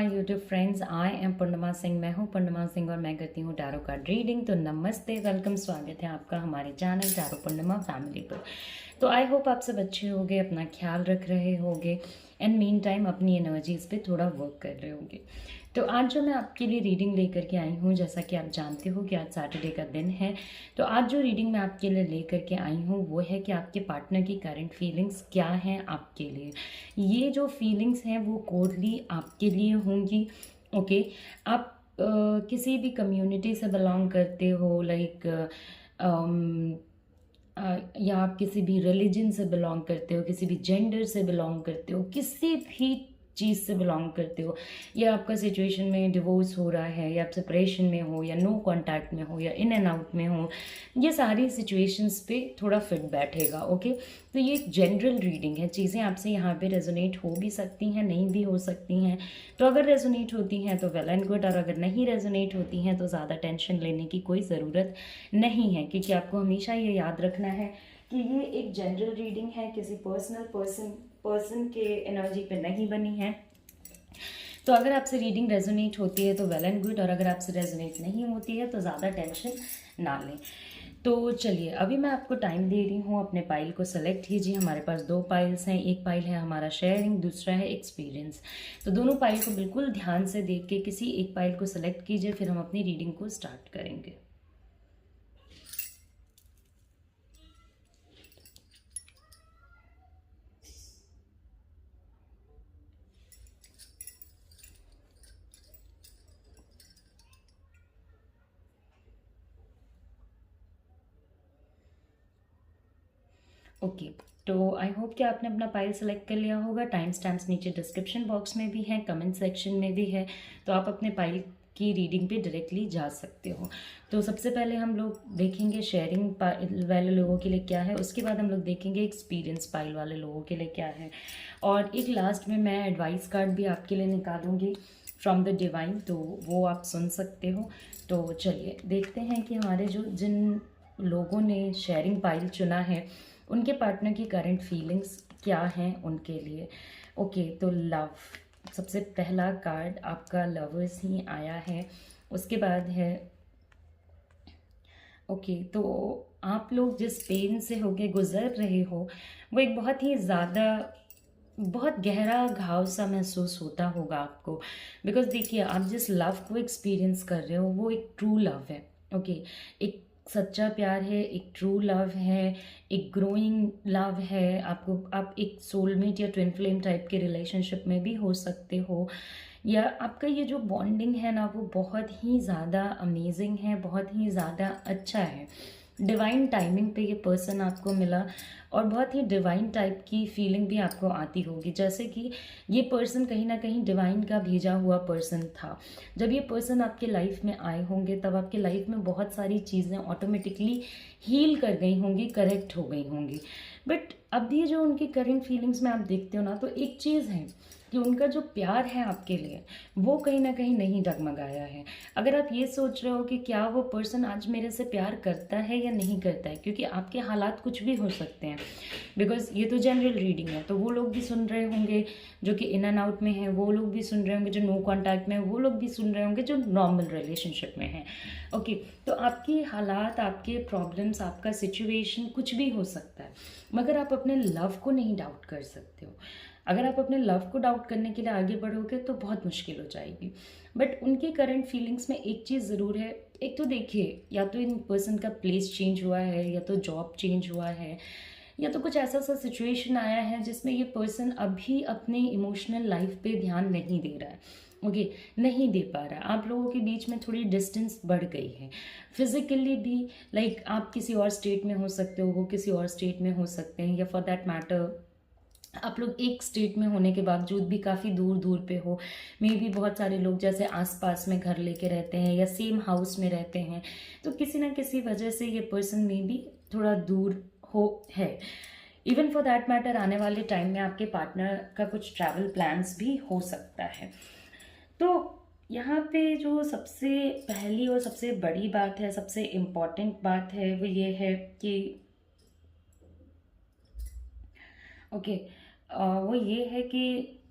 My YouTube friends, I am Purnima Singh. मैं हूँ पूर्णिमा सिंह और मैं करती हूँ टैरो कार्ड रीडिंग। तो नमस्ते, वेलकम, स्वागत है आपका हमारे चैनल टैरो पूर्णिमा फैमिली पर। तो आई होप आप सब अच्छे होंगे, अपना ख्याल रख रहे होंगे एंड मीन टाइम अपनी एनर्जीज पे थोड़ा वर्क कर रहे होंगे। तो आज जो मैं आपके लिए रीडिंग लेकर के आई हूँ, जैसा कि आप जानते हो कि आज सैटरडे का दिन है, तो आज जो रीडिंग मैं आपके लिए लेकर के आई हूँ वो है कि आपके पार्टनर की करंट फीलिंग्स क्या हैं आपके लिए। ये जो फीलिंग्स हैं वो कोरली आपके लिए होंगी। ओके, आप किसी भी कम्युनिटी से बिलोंग करते हो, लाइक या आप किसी भी रिलीजन से बिलोंग करते हो, किसी भी जेंडर से बिलोंग करते हो, किसी भी चीज़ से बिलोंग करते हो, या आपका सिचुएशन में डिवोर्स हो रहा है, या आप सेपरेशन में हो, या नो कांटेक्ट में हो, या इन एंड आउट में हो, ये सारी सिचुएशंस पे थोड़ा फिट बैठेगा। ओके, तो ये एक जनरल रीडिंग है। चीज़ें आपसे यहाँ पे रेजोनेट हो भी सकती हैं, नहीं भी हो सकती हैं। तो अगर रेजोनेट होती हैं तो वेल एंड गुड, और अगर नहीं रेजोनेट होती हैं तो ज़्यादा टेंशन लेने की कोई ज़रूरत नहीं है, क्योंकि आपको हमेशा ये याद रखना है कि ये एक जनरल रीडिंग है, किसी पर्सन के एनर्जी पे नहीं बनी है। तो अगर आपसे रीडिंग रेजोनेट होती है तो वेल एंड गुड, और अगर आपसे रेजोनेट नहीं होती है तो ज़्यादा टेंशन ना लें। तो चलिए, अभी मैं आपको टाइम दे रही हूँ, अपने पाइल को सेलेक्ट कीजिए। हमारे पास दो पाइल्स हैं, एक पाइल है हमारा शेयरिंग, दूसरा है एक्सपीरियंस। तो दोनों पाइल को बिल्कुल ध्यान से देख के किसी एक पाइल को सेलेक्ट कीजिए, फिर हम अपनी रीडिंग को स्टार्ट करेंगे। ओके, तो आई होप कि आपने अपना पाइल सेलेक्ट कर लिया होगा। टाइम स्टैम्प्स नीचे डिस्क्रिप्शन बॉक्स में भी हैं, कमेंट सेक्शन में भी है, तो आप अपने पाइल की रीडिंग पे डायरेक्टली जा सकते हो। तो सबसे पहले हम लोग देखेंगे शेयरिंग पाइल वाले लोगों के लिए क्या है, उसके बाद हम लोग देखेंगे एक्सपीरियंस पाइल वाले लोगों के लिए क्या है, और एक लास्ट में मैं एडवाइस कार्ड भी आपके लिए निकालूंगी फ्रॉम द डिवाइन, तो वो आप सुन सकते हो। तो चलिए देखते हैं कि हमारे जिन लोगों ने शेयरिंग पाइल चुना है उनके पार्टनर की करंट फीलिंग्स क्या हैं उनके लिए। ओके, तो लव, सबसे पहला कार्ड आपका लवर्स ही आया है। उसके बाद है ओके, तो आप लोग जिस पेन से होके गुजर रहे हो वो एक बहुत ही ज़्यादा, बहुत गहरा घाव सा महसूस होता होगा आपको। बिकॉज देखिए, आप जिस लव को एक्सपीरियंस कर रहे हो वो एक ट्रू लव है। ओके, एक सच्चा प्यार है, एक ट्रू लव है, एक ग्रोइंग लव है। आप एक सोलमेट या ट्विन फ्लेम टाइप के रिलेशनशिप में भी हो सकते हो, या आपका ये जो बॉन्डिंग है ना वो बहुत ही ज़्यादा अमेजिंग है, बहुत ही ज़्यादा अच्छा है। डिवाइन टाइमिंग पे ये पर्सन आपको मिला, और बहुत ही डिवाइन टाइप की फीलिंग भी आपको आती होगी, जैसे कि ये पर्सन कहीं ना कहीं डिवाइन का भेजा हुआ पर्सन था। जब ये पर्सन आपके लाइफ में आए होंगे तब आपके लाइफ में बहुत सारी चीज़ें ऑटोमेटिकली हील कर गई होंगी, करेक्ट हो गई होंगी। बट अभी जो उनकी करंट फीलिंग्स में आप देखते हो ना, तो एक चीज़ है कि उनका जो प्यार है आपके लिए वो कहीं ना कहीं नहीं डगमगाया है। अगर आप ये सोच रहे हो कि क्या वो पर्सन आज मेरे से प्यार करता है या नहीं करता है, क्योंकि आपके हालात कुछ भी हो सकते हैं, बिकॉज ये तो जनरल रीडिंग है, तो वो लोग भी सुन रहे होंगे जो कि इन एंड आउट में है, वो लोग भी सुन रहे होंगे जो नो कॉन्टैक्ट में है, वो लोग भी सुन रहे होंगे जो नॉर्मल रिलेशनशिप में है। ओके, तो आपकी हालात, आपके प्रॉब्लम्स, आपका सिचुएशन कुछ भी हो सकता है, मगर आप अपने लव को नहीं डाउट कर सकते हो। अगर आप अपने लव को डाउट करने के लिए आगे बढ़ोगे तो बहुत मुश्किल हो जाएगी। बट उनकी करंट फीलिंग्स में एक चीज़ ज़रूर है। एक तो देखिए, या तो इन पर्सन का प्लेस चेंज हुआ है, या तो जॉब चेंज हुआ है, या तो कुछ ऐसा सा सिचुएशन आया है जिसमें ये पर्सन अभी अपने इमोशनल लाइफ पे ध्यान नहीं दे रहा है। ओके, नहीं दे पा रहा है। आप लोगों के बीच में थोड़ी डिस्टेंस बढ़ गई है, फिजिकली भी। लाइक आप किसी और स्टेट में हो सकते हो, वो किसी और स्टेट में हो सकते हैं, या फॉर दैट मैटर आप लोग एक स्टेट में होने के बावजूद भी काफ़ी दूर दूर पे हो। मे भी बहुत सारे लोग जैसे आसपास में घर लेके रहते हैं या सेम हाउस में रहते हैं, तो किसी ना किसी वजह से ये पर्सन में भी थोड़ा दूर हो है। इवन फॉर दैट मैटर आने वाले टाइम में आपके पार्टनर का कुछ ट्रैवल प्लान्स भी हो सकता है। तो यहाँ पे जो सबसे पहली और सबसे बड़ी बात है, सबसे इम्पॉर्टेंट बात है, वो ये है कि ओके, वो ये है कि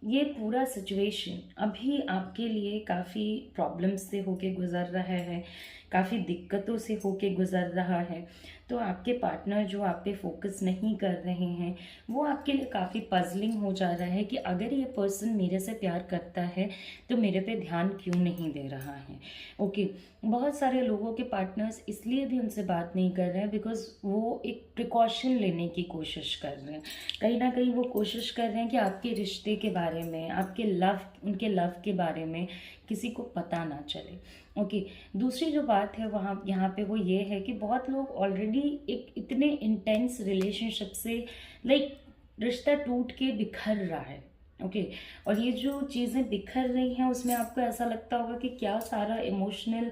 ये पूरा सिचुएशन अभी आपके लिए काफ़ी प्रॉब्लम्स से होके गुज़र रहा है, काफ़ी दिक्कतों से होके गुज़र रहा है। तो आपके पार्टनर जो आप पे फोकस नहीं कर रहे हैं, वो आपके लिए काफ़ी पजलिंग हो जा रहा है कि अगर ये पर्सन मेरे से प्यार करता है तो मेरे पे ध्यान क्यों नहीं दे रहा है। ओके, बहुत सारे लोगों के पार्टनर्स इसलिए भी उनसे बात नहीं कर रहे हैं बिकॉज वो एक प्रिकॉशन लेने की कोशिश कर रहे हैं। कहीं ना कहीं वो कोशिश कर रहे हैं कि आपके रिश्ते के बारे में, आपके लव, उनके लव के बारे में किसी को पता ना चले। ओके, दूसरी जो बात है वहाँ यहाँ पे वो ये है कि बहुत लोग ऑलरेडी एक इतने इंटेंस रिलेशनशिप से लाइक रिश्ता टूट के बिखर रहा है। ओके, और ये जो चीज़ें बिखर रही हैं उसमें आपको ऐसा लगता होगा कि क्या सारा इमोशनल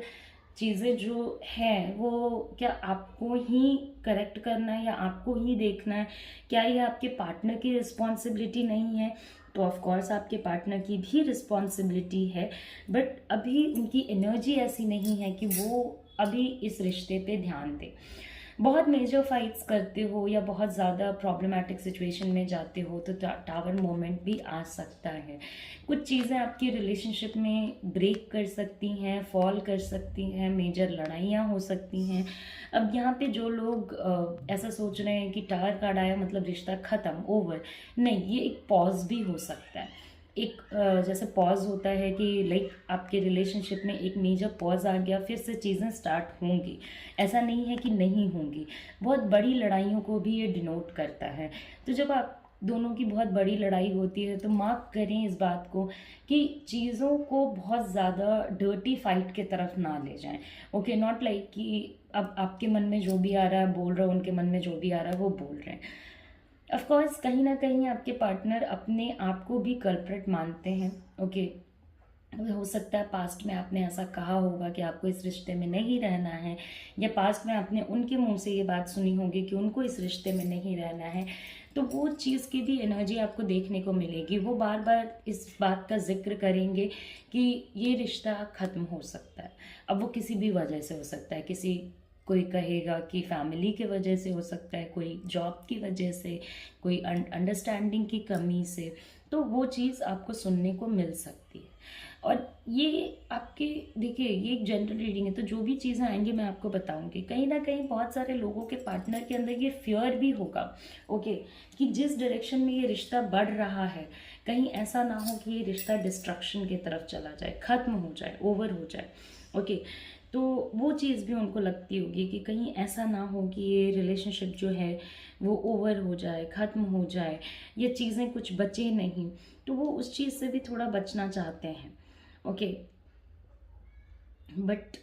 चीज़ें जो हैं वो क्या आपको ही करेक्ट करना है या आपको ही देखना है, क्या ये आपके पार्टनर की रिस्पॉन्सिबिलिटी नहीं है। तो ऑफ कोर्स आपके पार्टनर की भी रिस्पॉन्सिबिलिटी है, बट अभी उनकी एनर्जी ऐसी नहीं है कि वो अभी इस रिश्ते पे ध्यान दे। बहुत मेजर फाइट्स करते हो या बहुत ज़्यादा प्रॉब्लमेटिक सिचुएशन में जाते हो तो टावर मोमेंट भी आ सकता है। कुछ चीज़ें आपकी रिलेशनशिप में ब्रेक कर सकती हैं, फॉल कर सकती हैं, मेजर लड़ाइयाँ हो सकती हैं। अब यहाँ पे जो लोग ऐसा सोच रहे हैं कि टावर कार्ड आया मतलब रिश्ता ख़त्म, ओवर, नहीं, ये एक पॉज भी हो सकता है। एक जैसे पॉज होता है कि लाइक आपके रिलेशनशिप में एक मेजर पॉज आ गया, फिर से चीज़ें स्टार्ट होंगी, ऐसा नहीं है कि नहीं होंगी। बहुत बड़ी लड़ाइयों को भी ये डिनोट करता है। तो जब आप दोनों की बहुत बड़ी लड़ाई होती है तो मार्क करें इस बात को कि चीज़ों को बहुत ज़्यादा डर्टी फाइट के तरफ ना ले जाएं। ओके, नॉट लाइक कि अब आपके मन में जो भी आ रहा है बोल रहा है, उनके मन में जो भी आ रहा है वो बोल रहे हैं। ऑफ कोर्स कहीं ना कहीं आपके पार्टनर अपने आप को भी कल्प्रिट मानते हैं। ओके, हो सकता है पास्ट में आपने ऐसा कहा होगा कि आपको इस रिश्ते में नहीं रहना है, या पास्ट में आपने उनके मुंह से ये बात सुनी होगी कि उनको इस रिश्ते में नहीं रहना है। तो वो चीज़ की भी एनर्जी आपको देखने को मिलेगी। वो बार बार इस बात का जिक्र करेंगे कि ये रिश्ता ख़त्म हो सकता है। अब वो किसी भी वजह से हो सकता है, किसी कोई कहेगा कि फैमिली के वजह से हो सकता है, कोई जॉब की वजह से, कोई अंडरस्टैंडिंग की कमी से। तो वो चीज़ आपको सुनने को मिल सकती है। और ये आपके, देखिए ये एक जनरल रीडिंग है तो जो भी चीज़ें आएंगी मैं आपको बताऊंगी। कहीं ना कहीं बहुत सारे लोगों के पार्टनर के अंदर ये फियर भी होगा, ओके, कि जिस डायरेक्शन में ये रिश्ता बढ़ रहा है कहीं ऐसा ना हो कि ये रिश्ता डिस्ट्रक्शन की तरफ चला जाए, ख़त्म हो जाए, ओवर हो जाए। ओके, तो वो चीज़ भी उनको लगती होगी कि कहीं ऐसा ना हो कि ये रिलेशनशिप जो है वो ओवर हो जाए, ख़त्म हो जाए, ये चीज़ें कुछ बचे नहीं। तो वो उस चीज़ से भी थोड़ा बचना चाहते हैं। ओके, बट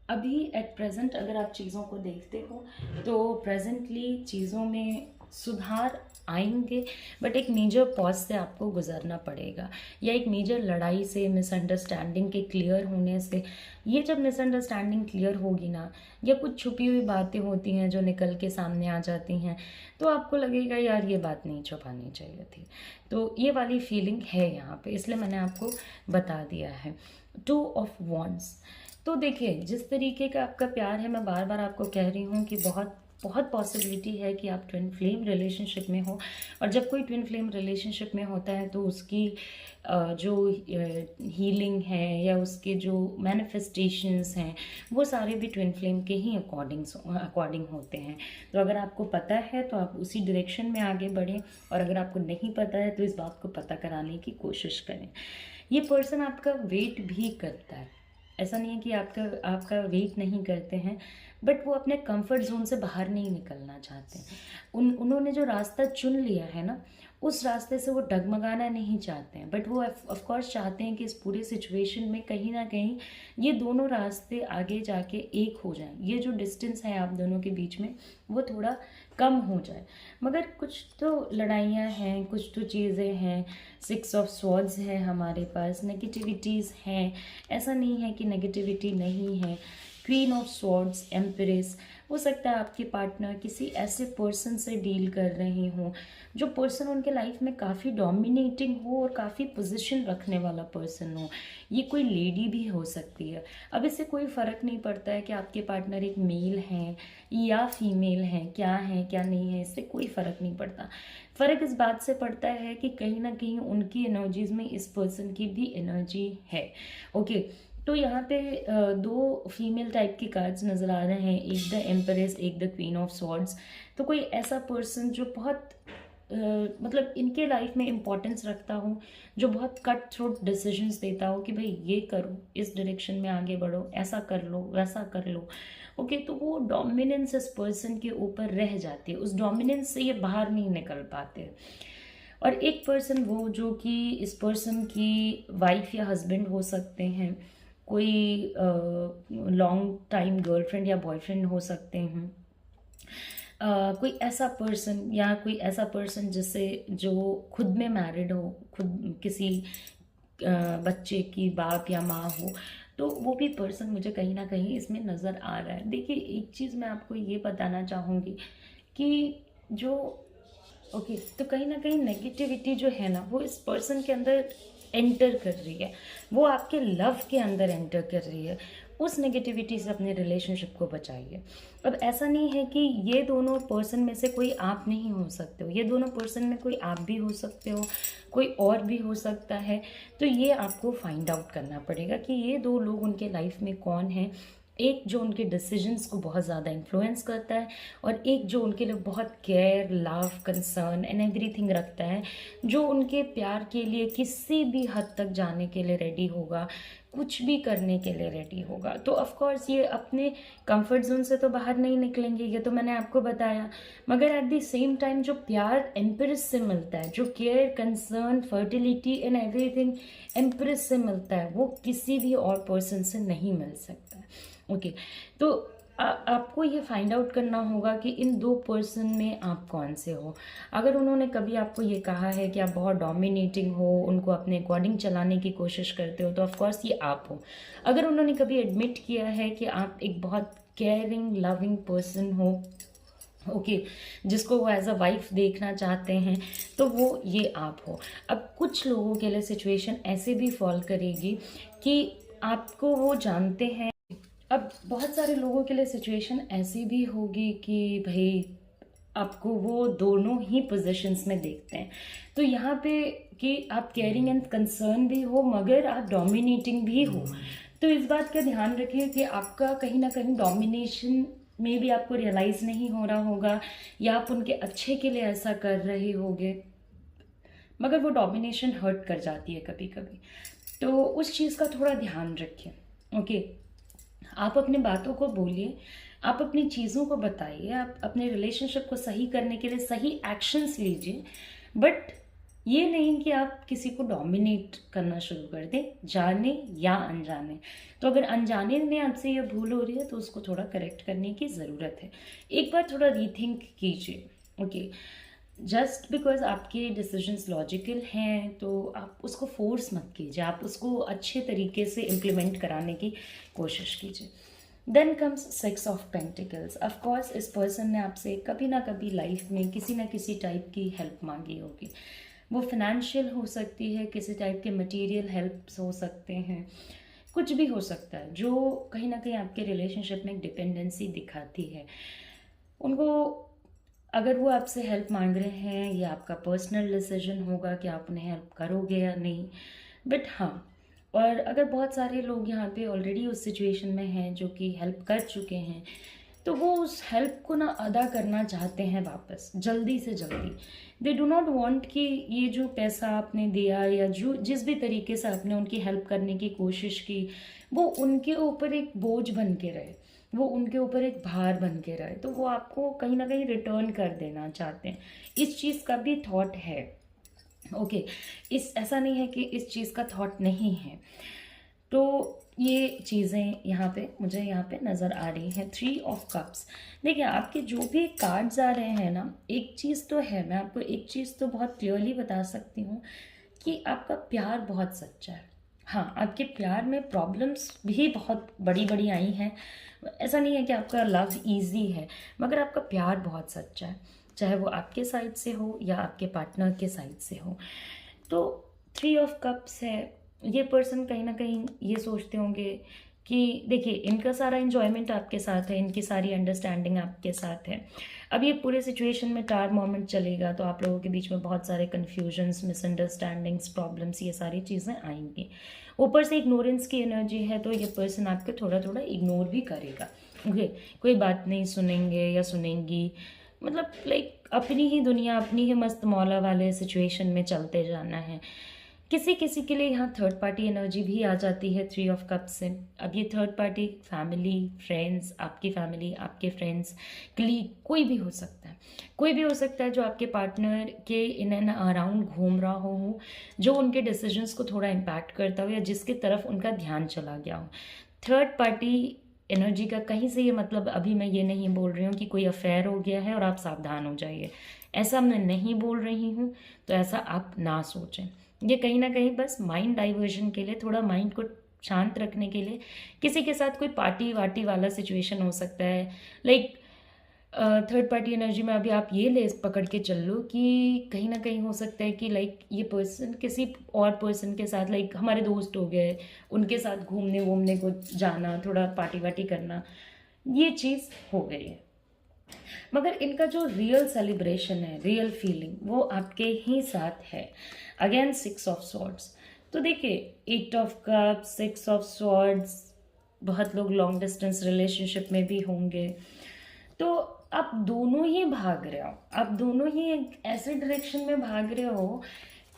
अभी एट प्रेजेंट अगर आप चीज़ों को देखते हो तो प्रेजेंटली चीज़ों में सुधार आएंगे, बट एक मेजर पॉज से आपको गुजरना पड़ेगा, या एक मेजर लड़ाई से, मिसअंडरस्टैंडिंग के क्लियर होने से। ये जब मिसअंडरस्टैंडिंग क्लियर होगी ना, या कुछ छुपी हुई बातें होती हैं जो निकल के सामने आ जाती हैं, तो आपको लगेगा यार ये बात नहीं छुपानी चाहिए थी। तो ये वाली फीलिंग है यहाँ पे, इसलिए मैंने आपको बता दिया है। 2 ऑफ वॉन्ड्स, तो देखिए जिस तरीके का आपका प्यार है, मैं बार बार आपको कह रही हूँ कि बहुत बहुत पॉसिबिलिटी है कि आप ट्विन फ्लेम रिलेशनशिप में हो। और जब कोई ट्विन फ्लेम रिलेशनशिप में होता है तो उसकी जो हीलिंग है या उसके जो मैनिफेस्टेशंस हैं वो सारे भी ट्विन फ्लेम के ही अकॉर्डिंग होते हैं। तो अगर आपको पता है तो आप उसी डायरेक्शन में आगे बढ़ें, और अगर आपको नहीं पता है तो इस बात को पता कराने की कोशिश करें। ये पर्सन आपका वेट भी करता है, ऐसा नहीं है कि आपका वेट नहीं करते हैं, बट वो अपने कंफर्ट जोन से बाहर नहीं निकलना चाहते हैं। उन्होंने जो रास्ता चुन लिया है ना, उस रास्ते से वो डगमगाना नहीं चाहते हैं, बट वो ऑफ कोर्स चाहते हैं कि इस पूरे सिचुएशन में कहीं ना कहीं ये दोनों रास्ते आगे जाके एक हो जाएं। ये जो डिस्टेंस है आप दोनों के बीच में वो थोड़ा कम हो जाए। मगर कुछ तो लड़ाइयाँ हैं, कुछ तो चीज़ें हैं। 6 ऑफ स्वॉर्ड्स है हमारे पास, नेगेटिविटीज़ हैं, ऐसा नहीं है कि नेगेटिविटी नहीं है। क्वीन ऑफ स्वॉर्ड्स, एम्प्रेस, हो सकता है आपके पार्टनर किसी ऐसे पर्सन से डील कर रहे हों जो पर्सन उनके लाइफ में काफ़ी डोमिनेटिंग हो और काफ़ी पोजीशन रखने वाला पर्सन हो। ये कोई लेडी भी हो सकती है। अब इससे कोई फ़र्क नहीं पड़ता है कि आपके पार्टनर एक मेल हैं या फीमेल हैं, क्या है क्या नहीं है, इससे कोई फ़र्क नहीं पड़ता। फ़र्क इस बात से पड़ता है कि कहीं ना कहीं उनकी एनर्जीज में इस पर्सन की भी एनर्जी है। ओके, तो यहाँ पे दो फीमेल टाइप की कार्ड्स नज़र आ रहे हैं, एक द एम्परेस, एक द क्वीन ऑफ स्वॉर्ड्स। तो कोई ऐसा पर्सन जो बहुत मतलब इनके लाइफ में इम्पोर्टेंस रखता हो, जो बहुत कट थ्रोट डिसीजंस देता हो कि भाई ये करो, इस डायरेक्शन में आगे बढ़ो, ऐसा कर लो, वैसा कर लो। ओके, तो वो डोमिनेंस इस पर्सन के ऊपर रह जाती है, उस डोमिनेंस से ये बाहर नहीं निकल पाते। और एक पर्सन वो जो कि इस पर्सन की वाइफ या हस्बैंड हो सकते हैं, कोई लॉन्ग टाइम गर्लफ्रेंड या बॉयफ्रेंड हो सकते हैं, कोई ऐसा पर्सन या कोई ऐसा पर्सन जिससे जो खुद में मैरिड हो, खुद किसी बच्चे की बाप या माँ हो, तो वो भी पर्सन मुझे कहीं ना कहीं इसमें नज़र आ रहा है। देखिए, एक चीज़ मैं आपको ये बताना चाहूँगी कि जो ओके, तो कहीं ना कहीं नेगेटिविटी जो है ना, वो इस पर्सन के अंदर एंटर कर रही है, वो आपके लव के अंदर एंटर कर रही है। उस नेगेटिविटी से अपने रिलेशनशिप को बचाइए। अब ऐसा नहीं है कि ये दोनों पर्सन में से कोई आप नहीं हो सकते हो, ये दोनों पर्सन में कोई आप भी हो सकते हो, कोई और भी हो सकता है। तो ये आपको फाइंड आउट करना पड़ेगा कि ये दो लोग उनके लाइफ में कौन है। एक जो उनके डिसीजंस को बहुत ज़्यादा इन्फ्लुएंस करता है, और एक जो उनके लिए बहुत care, love, concern and everything रखता है, जो उनके प्यार के लिए किसी भी हद तक जाने के लिए रेडी होगा, कुछ भी करने के लिए रेडी होगा। तो ऑफ कोर्स ये अपने कंफर्ट जोन से तो बाहर नहीं निकलेंगे, ये तो मैंने आपको बताया, मगर एट द सेम टाइम जो प्यार एम्प्रेस से मिलता है, जो care, concern, fertility and everything empress से मिलता है, वो किसी भी और पर्सन से नहीं मिल सकता है। ओके, तो आपको ये फाइंड आउट करना होगा कि इन दो पर्सन में आप कौन से हो। अगर उन्होंने कभी आपको ये कहा है कि आप बहुत डोमिनेटिंग हो, उनको अपने अकॉर्डिंग चलाने की कोशिश करते हो, तो ऑफकोर्स ये आप हो। अगर उन्होंने कभी एडमिट किया है कि आप एक बहुत केयरिंग, लविंग पर्सन हो, ओके, जिसको वो एज अ वाइफ देखना चाहते हैं, तो वो ये आप हो। अब कुछ लोगों के लिए सिचुएशन ऐसे भी फॉल करेगी कि आपको वो जानते हैं। अब बहुत सारे लोगों के लिए सिचुएशन ऐसी भी होगी कि भाई आपको वो दोनों ही पोजीशंस में देखते हैं। तो यहाँ पे कि आप केयरिंग एंड कंसर्न भी हो, मगर आप डोमिनेटिंग भी हो। तो इस बात का ध्यान रखिए कि आपका कहीं ना कहीं डोमिनेशन में भी आपको रियलाइज़ नहीं हो रहा होगा, या आप उनके अच्छे के लिए ऐसा कर रहे होगे, मगर वो डोमिनेशन हर्ट कर जाती है कभी कभी। तो उस चीज़ का थोड़ा ध्यान रखिए। ओके, आप अपनी बातों को बोलिए, आप अपनी चीज़ों को बताइए, आप अपने रिलेशनशिप को सही करने के लिए सही एक्शंस लीजिए, बट ये नहीं कि आप किसी को डोमिनेट करना शुरू कर दें, जाने या अनजाने। तो अगर अनजाने में आपसे ये भूल हो रही है तो उसको थोड़ा करेक्ट करने की ज़रूरत है। एक बार थोड़ा रीथिंक कीजिए। ओके, जस्ट बिकॉज आपके डिसीजंस लॉजिकल हैं तो आप उसको फोर्स मत कीजिए, आप उसको अच्छे तरीके से इम्प्लीमेंट कराने की कोशिश कीजिए। Then comes 6 of pentacles. Of course इस पर्सन ने आपसे कभी ना कभी लाइफ में किसी ना किसी टाइप की हेल्प मांगी होगी। वो फिनेंशियल हो सकती है, किसी टाइप के मटेरियल हेल्प्स हो सकते हैं, कुछ भी हो सकता है जो कहीं ना कहीं आपके रिलेशनशिप में डिपेंडेंसी दिखाती है। उनको अगर वो आपसे हेल्प मांग रहे हैं, ये आपका पर्सनल डिसीजन होगा कि आप उन्हें हेल्प करोगे या नहीं, बट हाँ। और अगर बहुत सारे लोग यहाँ पे ऑलरेडी उस सिचुएशन में हैं जो कि हेल्प कर चुके हैं, तो वो उस हेल्प को ना अदा करना चाहते हैं वापस, जल्दी से जल्दी। दे डू नॉट वांट कि ये जो पैसा आपने दिया या जो जिस भी तरीके से आपने उनकी हेल्प करने की कोशिश की, वो उनके ऊपर एक बोझ बन के रहे, वो उनके ऊपर एक भार बन के रहे। तो वो आपको कहीं ना कहीं रिटर्न कर देना चाहते हैं। इस चीज़ का भी थॉट है। ओके, इस ऐसा नहीं है कि इस चीज़ का थॉट नहीं है। तो ये चीज़ें यहाँ पे मुझे यहाँ पे नज़र आ रही हैं। 3 ऑफ कप्स। देखिए, आपके जो भी कार्ड्स आ रहे हैं ना, एक चीज़ तो है, मैं आपको एक चीज़ तो बहुत क्लियरली बता सकती हूँ कि आपका प्यार बहुत सच्चा है। हाँ, आपके प्यार में प्रॉब्लम्स भी बहुत बड़ी बड़ी आई हैं। ऐसा नहीं है कि आपका लव इजी है, मगर आपका प्यार बहुत सच्चा है, चाहे वो आपके साइड से हो या आपके पार्टनर के साइड से हो। तो 3 ऑफ कप्स है। ये पर्सन कहीं ना कहीं ये सोचते होंगे कि देखिए, इनका सारा इन्जॉयमेंट आपके साथ है, इनकी सारी अंडरस्टैंडिंग आपके साथ है। अब ये पूरे सिचुएशन में टार मोमेंट चलेगा तो आप लोगों के बीच में बहुत सारे कन्फ्यूजन्स, मिसअंडरस्टैंडिंग्स, प्रॉब्लम्स, ये सारी चीज़ें आएंगी। ऊपर से इग्नोरेंस की एनर्जी है तो ये पर्सन आपको थोड़ा थोड़ा इग्नोर भी करेगा। ओके, कोई बात नहीं सुनेंगे या सुनेंगी, मतलब लाइक अपनी ही दुनिया, अपनी ही मस्त मौला वाले सिचुएशन में चलते जाना है। किसी किसी के लिए यहाँ थर्ड पार्टी एनर्जी भी आ जाती है 3 ऑफ कप से। अब ये थर्ड पार्टी फैमिली, फ्रेंड्स, आपकी फैमिली, आपके फ्रेंड्स, कलीग, कोई भी हो सकता है। कोई भी हो सकता है जो आपके पार्टनर के इन एंड अराउंड घूम रहा हो, जो उनके डिसीजंस को थोड़ा इम्पैक्ट करता हो या जिसकी तरफ उनका ध्यान चला गया हो। थर्ड पार्टी एनर्जी का कहीं से ये मतलब अभी मैं ये नहीं बोल रही हूँ कि कोई अफेयर हो गया है और आप सावधान हो जाइए, ऐसा मैं नहीं बोल रही हूँ, तो ऐसा आप ना सोचें। ये कहीं ना कहीं बस माइंड डाइवर्जन के लिए, थोड़ा माइंड को शांत रखने के लिए किसी के साथ कोई पार्टी वार्टी वाला सिचुएशन हो सकता है। लाइक थर्ड पार्टी एनर्जी में अभी आप ये ले पकड़ के चल लो कि कहीं ना कहीं हो सकता है कि लाइक ये पर्सन किसी और पर्सन के साथ, लाइक हमारे दोस्त हो गए, उनके साथ घूमने वूमने को जाना, थोड़ा पार्टी वार्टी करना, ये चीज़ हो गई है। मगर इनका जो रियल सेलिब्रेशन है, रियल फीलिंग, वो आपके ही साथ है। अगेन 6 ऑफ स्वॉर्ड्स, तो देखिए 8 ऑफ कप्स, 6 ऑफ स्वॉर्ड्स, बहुत लोग लॉन्ग डिस्टेंस रिलेशनशिप में भी होंगे, तो आप दोनों ही भाग रहे हो, आप दोनों ही एक ऐसे डायरेक्शन में भाग रहे हो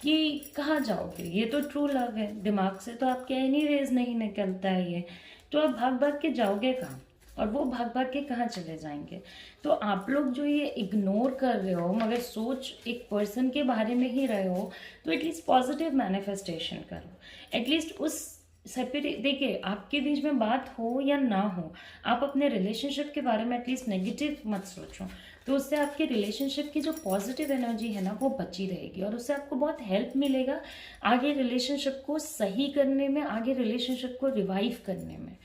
कि कहाँ जाओगे। ये तो ट्रू लव है, दिमाग से तो आपके एनीवेज नहीं निकलता है ये, तो आप भाग भाग के जाओगे कहाँ, और वो भाग भाग के कहाँ चले जाएंगे। तो आप लोग जो ये इग्नोर कर रहे हो मगर सोच एक पर्सन के बारे में ही रहे हो, तो एटलीस्ट पॉजिटिव मैनिफेस्टेशन करो। एटलीस्ट उस सेपरेट, देखिए आपके बीच में बात हो या ना हो, आप अपने रिलेशनशिप के बारे में एटलीस्ट नेगेटिव मत सोचो, तो उससे आपके रिलेशनशिप की जो पॉजिटिव एनर्जी है ना वो बची रहेगी, और उससे आपको बहुत हेल्प मिलेगा आगे रिलेशनशिप को सही करने में, आगे रिलेशनशिप को रिवाइव करने में।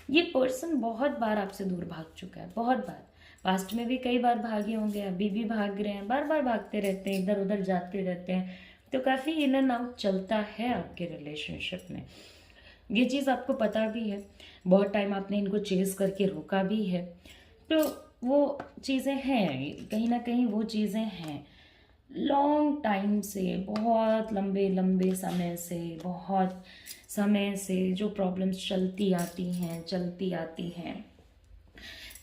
ये पर्सन बहुत बार आपसे दूर भाग चुका है, बहुत बार, पास्ट में भी कई बार भागे होंगे, अभी भी भाग रहे हैं, बार बार भागते रहते हैं, इधर उधर जाते रहते हैं, तो काफ़ी इन एंड आउट चलता है आपके रिलेशनशिप में। ये चीज़ आपको पता भी है, बहुत टाइम आपने इनको चेज करके रोका भी है, तो वो चीज़ें हैं, कहीं ना कहीं वो चीज़ें हैं। लॉन्ग टाइम से, बहुत लंबे लंबे समय से, बहुत समय से जो प्रॉब्लम्स चलती आती हैं,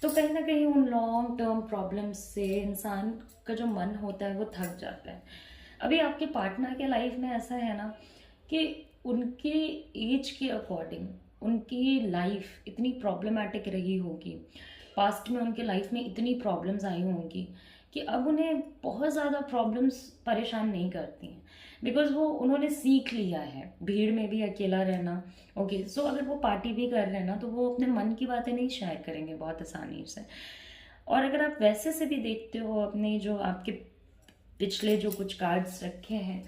तो कहीं ना कहीं उन लॉन्ग टर्म प्रॉब्लम्स से इंसान का जो मन होता है वो थक जाता है। अभी आपके पार्टनर के लाइफ में ऐसा है ना कि उनके एज के अकॉर्डिंग उनकी लाइफ इतनी प्रॉब्लमेटिक रही होगी, पास्ट में उनके लाइफ में इतनी प्रॉब्लम्स आई होंगी कि अब उन्हें बहुत ज़्यादा प्रॉब्लम्स परेशान नहीं करती हैं, बिकॉज वो उन्होंने सीख लिया है भीड़ में भी अकेला रहना। ओके, सो अगर वो पार्टी भी कर रहे हैं ना तो वो अपने मन की बातें नहीं शेयर करेंगे बहुत आसानी से। और अगर आप वैसे से भी देखते हो अपने जो आपके पिछले जो कुछ कार्ड्स रखे हैं,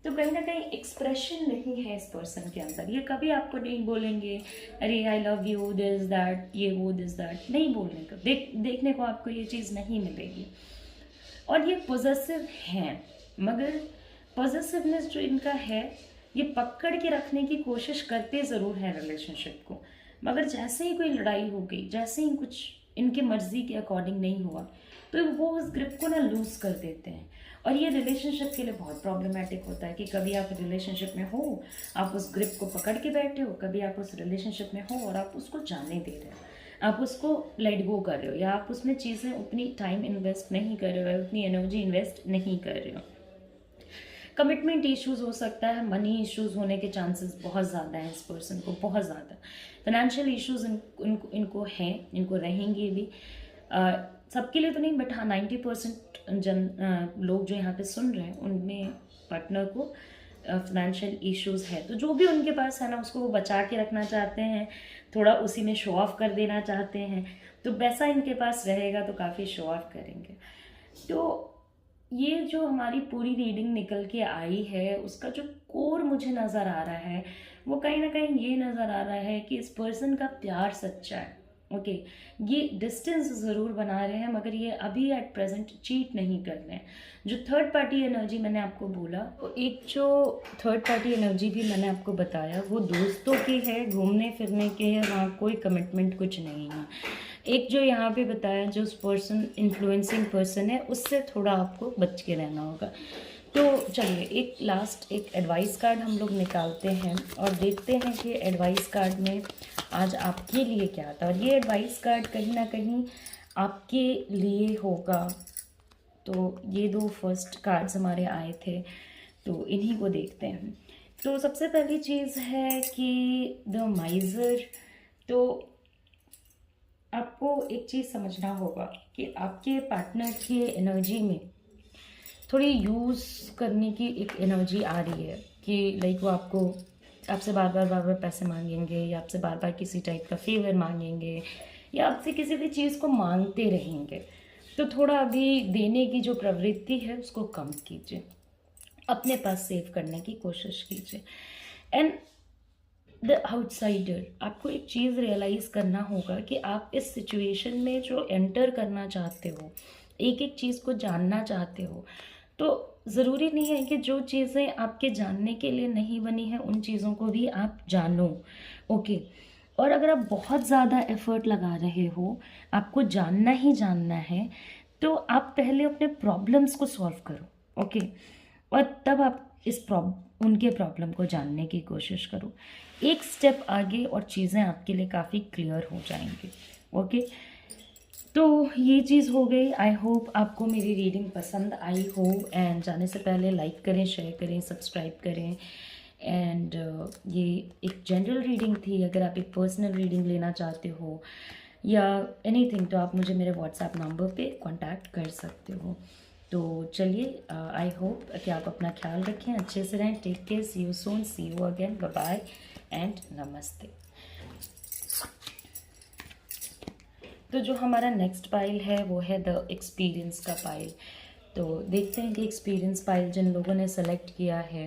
तो कहीं ना कहीं एक्सप्रेशन नहीं है इस पर्सन के अंदर। ये कभी आपको नहीं बोलेंगे अरे I love you this that, ये वो दिस दैट, नहीं बोलने को, देखने को आपको ये चीज़ नहीं मिलेगी। और ये पॉजेसिव हैं, मगर पॉजेसिवनेस जो इनका है ये पकड़ के रखने की कोशिश करते ज़रूर हैं रिलेशनशिप को, मगर जैसे ही कोई लड़ाई हो गई, जैसे ही कुछ इनके मर्जी के अकॉर्डिंग नहीं हुआ, तो वो उस ग्रिप को ना लूज़ कर देते हैं। और ये रिलेशनशिप के लिए बहुत प्रॉब्लमेटिक होता है कि कभी आप रिलेशनशिप में हो, आप उस ग्रिप को पकड़ के बैठे हो, कभी आप उस रिलेशनशिप में हो और आप उसको जाने दे रहे हो, आप उसको लेट गो कर रहे हो, या आप उसमें चीज़ें उतनी टाइम इन्वेस्ट नहीं कर रहे हो, उतनी एनर्जी इन्वेस्ट नहीं कर रहे हो। कमिटमेंट इश्यूज हो सकता है, मनी इश्यूज होने के चांसेस बहुत ज़्यादा हैं इस पर्सन को, बहुत ज़्यादा। फाइनेंशियल इश्यूज इनको हैं, इनको रहेंगे भी। सबके लिए तो नहीं, बट हाँ 90% लोग जो यहाँ पे सुन रहे हैं उनमें पार्टनर को फाइनेंशियल इश्यूज है, तो जो भी उनके पास है ना उसको वो बचा के रखना चाहते हैं, थोड़ा उसी में शो ऑफ कर देना चाहते हैं, तो वैसा इनके पास रहेगा तो काफ़ी शो ऑफ करेंगे। तो ये जो हमारी पूरी रीडिंग निकल के आई है उसका जो कोर मुझे नज़र आ रहा है वो कहीं ना कहीं ये नज़र आ रहा है कि इस पर्सन का प्यार सच्चा है। ओके, ये डिस्टेंस ज़रूर बना रहे हैं मगर ये अभी एट प्रेजेंट चीट नहीं कर रहे हैं। जो थर्ड पार्टी एनर्जी मैंने आपको बोला, तो एक जो थर्ड पार्टी एनर्जी भी मैंने आपको बताया वो दोस्तों की है, घूमने फिरने के है, वहाँ कोई कमिटमेंट कुछ नहीं है। एक जो यहाँ पे बताया, जो उस पर्सन इन्फ्लुएंसिंग पर्सन है, उससे थोड़ा आपको बच के रहना होगा। तो चलिए एक लास्ट एक एडवाइस कार्ड हम लोग निकालते हैं और देखते हैं कि एडवाइस कार्ड में आज आपके लिए क्या था। और ये एडवाइस कार्ड कहीं ना कहीं आपके लिए होगा। तो ये 2 फर्स्ट कार्ड्स हमारे आए थे, तो इन्हीं को देखते हैं। तो सबसे पहली चीज़ है कि द माइज़र। तो आपको एक चीज़ समझना होगा कि आपके पार्टनर की एनर्जी में थोड़ी यूज़ करने की एक एनर्जी आ रही है कि लाइक वो आपसे बार बार पैसे मांगेंगे, या आपसे बार बार किसी टाइप का फेवर मांगेंगे, या आपसे किसी भी चीज़ को मांगते रहेंगे। तो थोड़ा अभी देने की जो प्रवृत्ति है उसको कम कीजिए, अपने पास सेव करने की कोशिश कीजिए। एंड द आउटसाइडर, आपको एक चीज़ रियलाइज़ करना होगा कि आप इस सिचुएशन में जो एंटर करना चाहते हो, एक एक चीज़ को जानना चाहते हो, तो ज़रूरी नहीं है कि जो चीज़ें आपके जानने के लिए नहीं बनी हैं उन चीज़ों को भी आप जानो। ओके। और अगर आप बहुत ज़्यादा एफर्ट लगा रहे हो, आपको जानना ही जानना है, तो आप पहले अपने प्रॉब्लम्स को सॉल्व करो। ओके। और तब आप उनके प्रॉब्लम को जानने की कोशिश करो। एक स्टेप आगे और चीज़ें आपके लिए काफ़ी क्लियर हो जाएंगी। ओके। तो ये चीज़ हो गई। आई होप आपको मेरी रीडिंग पसंद आई हो। एंड जाने से पहले लाइक करें, शेयर करें, सब्सक्राइब करें। एंड ये एक जनरल रीडिंग थी। अगर आप एक पर्सनल रीडिंग लेना चाहते हो या एनीथिंग, तो आप मुझे मेरे व्हाट्सएप नंबर पे कांटेक्ट कर सकते हो। तो चलिए, आई होप कि आप अपना ख्याल रखें, अच्छे से रहें। Take care, see you soon, see you again, bye bye and नमस्ते। तो जो हमारा नेक्स्ट पाइल है वो है द एक्सपीरियंस का पाइल। तो देखते हैं कि एक्सपीरियंस पाइल जिन लोगों ने सेलेक्ट किया है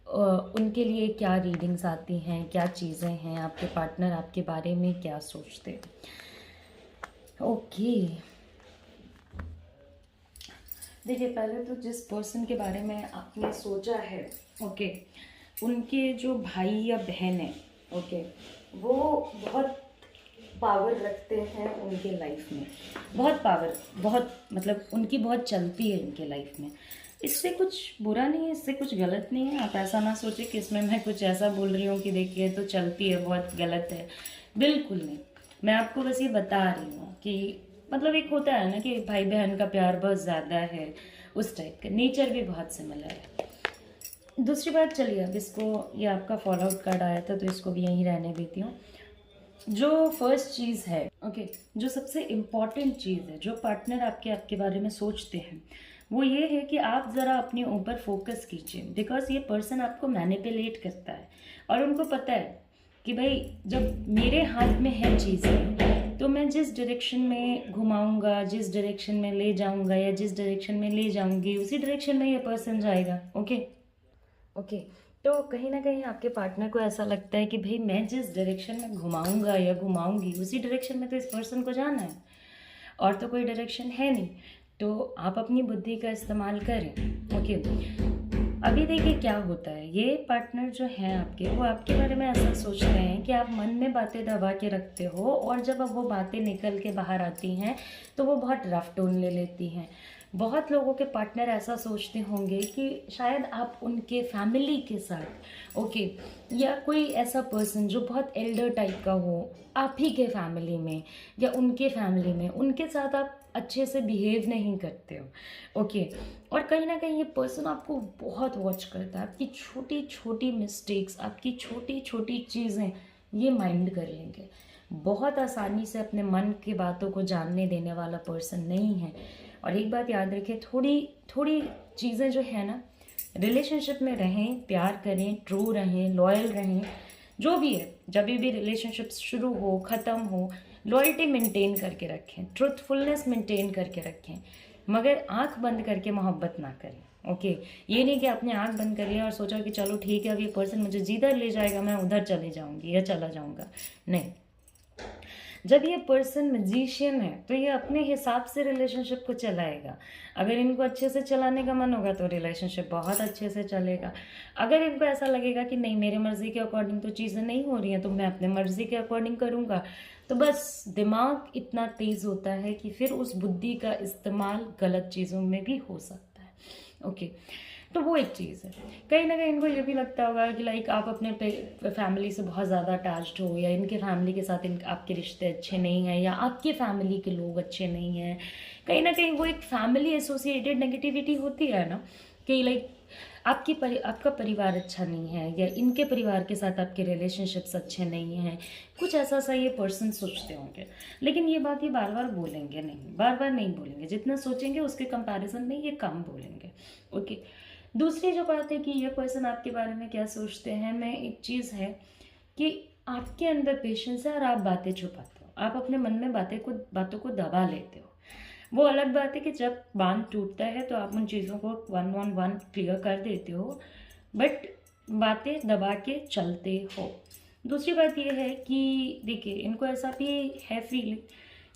उनके लिए क्या रीडिंग्स आती हैं, क्या चीज़ें हैं, आपके पार्टनर आपके बारे में क्या सोचते हैं। ओके, देखिए पहले तो जिस पर्सन के बारे में आपने सोचा है, ओके, उनके जो भाई या बहन है, ओके, वो बहुत पावर रखते हैं उनके लाइफ में, बहुत पावर, बहुत मतलब उनकी बहुत चलती है उनके लाइफ में। इससे कुछ बुरा नहीं है, इससे कुछ गलत नहीं है। आप ऐसा ना सोचें कि इसमें मैं कुछ ऐसा बोल रही हूँ कि देखिए तो चलती है बहुत गलत है, बिल्कुल नहीं। मैं आपको बस ये बता रही हूँ कि मतलब एक होता है ना कि भाई बहन का प्यार बहुत ज़्यादा है, उस टाइप का नेचर भी बहुत सिमिलर है। दूसरी बात, चलिए अब इसको, ये आपका फॉल आउट कार्ड आया था तो इसको भी यहीं रहने देती हूँ। जो फर्स्ट चीज़ है, ओके, जो सबसे इम्पॉर्टेंट चीज़ है जो पार्टनर आपके बारे में सोचते हैं, वो ये है कि आप ज़रा अपने ऊपर फोकस कीजिए। बिकॉज ये पर्सन आपको मैनिपुलेट करता है और उनको पता है कि भाई जब मेरे हाथ में है चीज़ें तो मैं जिस डायरेक्शन में घुमाऊंगा, जिस डायरेक्शन में ले जाऊंगा या जिस डायरेक्शन में ले जाऊंगी, उसी डायरेक्शन में ये पर्सन जाएगा। Okay okay. तो कहीं ना कहीं आपके पार्टनर को ऐसा लगता है कि भाई मैं जिस डायरेक्शन में घुमाऊंगा या घुमाऊंगी उसी डायरेक्शन में तो इस पर्सन को जाना है, और तो कोई डायरेक्शन है नहीं। तो आप अपनी बुद्धि का इस्तेमाल करें। ओके, अभी देखिए क्या होता है, ये पार्टनर जो हैं आपके, वो आपके बारे में ऐसा सोचते हैं कि आप मन में बातें दबा के रखते हो, और जब अब वो बातें निकल के बाहर आती हैं तो वो बहुत रफ टोन ले लेती हैं। बहुत लोगों के पार्टनर ऐसा सोचते होंगे कि शायद आप उनके फैमिली के साथ, ओके, या कोई ऐसा पर्सन जो बहुत एल्डर टाइप का हो आप ही के फैमिली में या उनके फैमिली में, उनके साथ आप अच्छे से बिहेव नहीं करते हो। ओके, और कहीं ना कहीं ये पर्सन आपको बहुत वॉच करता है, आपकी छोटी छोटी मिस्टेक्स, आपकी छोटी छोटी चीज़ें ये माइंड कर लेंगे। बहुत आसानी से अपने मन की बातों को जानने देने वाला पर्सन नहीं है। और एक बात याद रखें, थोड़ी थोड़ी चीज़ें जो है ना, रिलेशनशिप में रहें, प्यार करें, ट्रू रहें, लॉयल रहें, जो भी है, जब भी रिलेशनशिप शुरू हो ख़त्म हो, लॉयल्टी मेंटेन करके रखें, ट्रुथफुलनेस मेंटेन करके रखें, मगर आंख बंद करके मोहब्बत ना करें। ओके, ये नहीं कि आपने आंख बंद कर लिया और सोचा कि चलो ठीक है अब ये पर्सन मुझे जिधर ले जाएगा मैं उधर चले जाऊंगी या चला जाऊंगा, नहीं। जब ये पर्सन मैजिशियन है तो ये अपने हिसाब से रिलेशनशिप को चलाएगा। अगर इनको अच्छे से चलाने का मन होगा तो रिलेशनशिप बहुत अच्छे से चलेगा। अगर इनको ऐसा लगेगा कि नहीं, मेरे मर्ज़ी के अकॉर्डिंग तो चीज़ें नहीं हो रही हैं, तो मैं अपने मर्ज़ी के अकॉर्डिंग करूँगा, तो बस दिमाग इतना तेज़ होता है कि फिर उस बुद्धि का इस्तेमाल गलत चीज़ों में भी हो सकता है। ओके, तो वो एक चीज़ है। कहीं ना कहीं इनको ये भी लगता होगा कि लाइक आप अपने फैमिली से बहुत ज़्यादा अटैच्ड हो, या इनके फैमिली के साथ आपके रिश्ते अच्छे नहीं हैं, या आपके फैमिली के लोग अच्छे नहीं हैं। कहीं ना कहीं वो एक फैमिली एसोसिएटेड नेगेटिविटी होती है ना, कि लाइक आपका परिवार अच्छा नहीं है, या इनके परिवार के साथ आपके रिलेशनशिप्स अच्छे नहीं हैं, कुछ ऐसा सा ये पर्सन सोचते होंगे। लेकिन ये बात ये बार बार बोलेंगे नहीं, बार बार नहीं बोलेंगे, जितना सोचेंगे उसके कंपैरिजन में ये कम बोलेंगे। ओके, दूसरी जो बात है कि ये पर्सन आपके बारे में क्या सोचते हैं, मैं एक चीज़ है कि आपके अंदर पेशेंस है और आप बातें छुपाते हो, आप अपने मन में बातों को दबा लेते हो। वो अलग बात है कि जब बांध टूटता है तो आप उन चीज़ों को वन ऑन वन क्लियर कर देते हो, बट बातें दबा के चलते हो। दूसरी बात ये है कि देखिए, इनको ऐसा भी है फील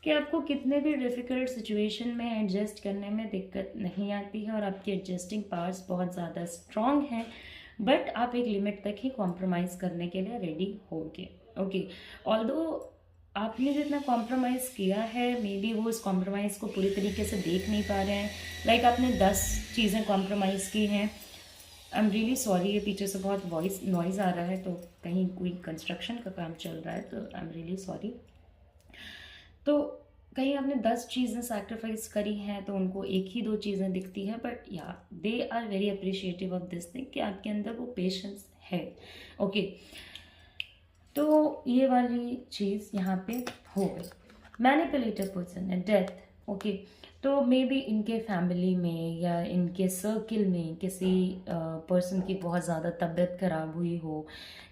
कि आपको कितने भी डिफ़िकल्ट सिचुएशन में एडजस्ट करने में दिक्कत नहीं आती है, और आपकी एडजस्टिंग पावर्स बहुत ज़्यादा स्ट्रॉन्ग हैं, बट आप एक लिमिट तक ही कॉम्प्रोमाइज़ करने के लिए रेडी होंगे। ओके, ऑल्दो आपने जितना कॉम्प्रोमाइज़ किया है, मे बी वो इस कॉम्प्रोमाइज़ को पूरी तरीके से देख नहीं पा रहे हैं। लाइक आपने 10 चीज़ें कॉम्प्रोमाइज़ की हैं। आई एम रियली सॉरी, ये पीछे से बहुत नॉइज़ आ रहा है, तो कहीं कोई कंस्ट्रक्शन का काम चल रहा है, तो आई एम रियली सॉरी। तो कहीं आपने 10 चीज़ें सैक्रिफाइस करी हैं, तो उनको एक ही 2 चीज़ें दिखती हैं, बट या they are very appreciative of this thing कि आपके अंदर वो पेशेंस है। ओके, तो ये वाली चीज़ यहाँ पे हो गई। मैनिपुलेटर पर्सन है, डेथ। ओके, तो मे बी इनके फैमिली में या इनके सर्किल में किसी पर्सन की बहुत ज़्यादा तबीयत खराब हुई हो,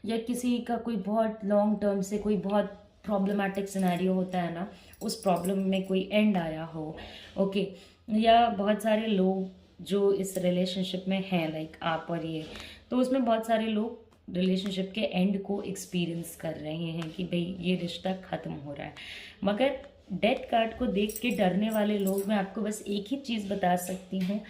या किसी का कोई बहुत लॉन्ग टर्म से कोई बहुत प्रॉब्लमेटिक सिनेरियो होता है ना, उस प्रॉब्लम में कोई एंड आया हो। ओके, या बहुत सारे लोग जो इस रिलेशनशिप में हैं, लाइक आप और ये, तो उसमें बहुत सारे लोग रिलेशनशिप के एंड को एक्सपीरियंस कर रहे हैं कि भाई ये रिश्ता ख़त्म हो रहा है। मगर डेथ कार्ड को देख के डरने वाले लोग, मैं आपको बस एक ही चीज़ बता सकती हूँ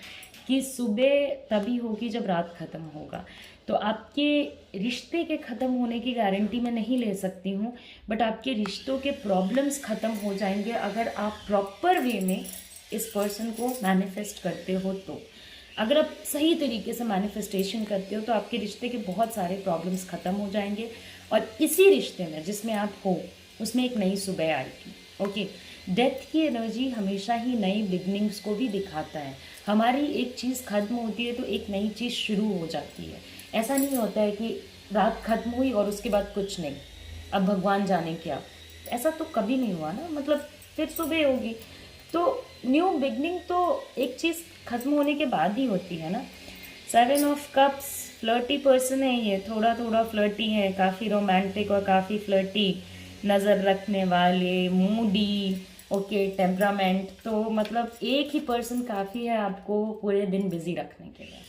कि सुबह तभी होगी जब रात ख़त्म होगा। तो आपके रिश्ते के ख़त्म होने की गारंटी मैं नहीं ले सकती हूँ, बट आपके रिश्तों के प्रॉब्लम्स ख़त्म हो जाएंगे अगर आप प्रॉपर वे में इस पर्सन को मैनिफेस्ट करते हो। तो अगर आप सही तरीके से मैनिफेस्टेशन करते हो तो आपके रिश्ते के बहुत सारे प्रॉब्लम्स ख़त्म हो जाएंगे, और इसी रिश्ते में जिसमें आप हो उसमें एक नई सुबह आएगी। ओके, डेथ की एनर्जी हमेशा ही नई बिगनिंग्स को भी दिखाता है। हमारी एक चीज़ ख़त्म होती है तो एक नई चीज़ शुरू हो जाती है। ऐसा नहीं होता है कि रात ख़त्म हुई और उसके बाद कुछ नहीं, अब भगवान जाने क्या, ऐसा तो कभी नहीं हुआ ना, मतलब फिर सुबह होगी। तो न्यू बिगनिंग तो एक चीज़ ख़त्म होने के बाद ही होती है ना। 7 ऑफ कप्स, फ्लर्टी पर्सन है ये, थोड़ा थोड़ा फ्लर्टी है, काफ़ी रोमांटिक और काफ़ी फ्लर्टी, नज़र रखने वाले, मूडी, ओके, टेम्परामेंट। तो मतलब एक ही पर्सन काफ़ी है आपको पूरे दिन बिजी रखने के लिए,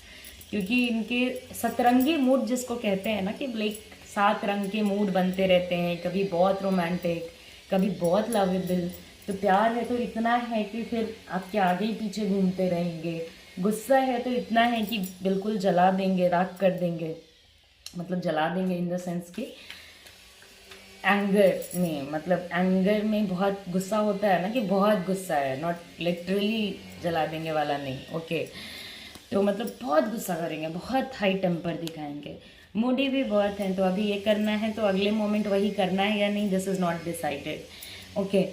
क्योंकि इनके सतरंगी मूड जिसको कहते हैं ना, कि लाइक 7 रंग के मूड बनते रहते हैं, कभी बहुत रोमांटिक, कभी बहुत लवेबल। तो प्यार है तो इतना है कि फिर आपके आगे ही पीछे घूमते रहेंगे। गुस्सा है तो इतना है कि बिल्कुल जला देंगे, राख कर देंगे, मतलब जला देंगे इन द सेंस कि एंगर में, मतलब एंगर में बहुत गुस्सा होता है ना, कि बहुत गुस्सा है, नॉट लिटरली जला देंगे वाला नहीं। ओके, तो मतलब बहुत गुस्सा करेंगे, बहुत हाई टेम्पर दिखाएंगे। मूडी भी बहुत हैं, तो अभी ये करना है तो अगले मोमेंट वही करना है या नहीं, this is not decided. Okay,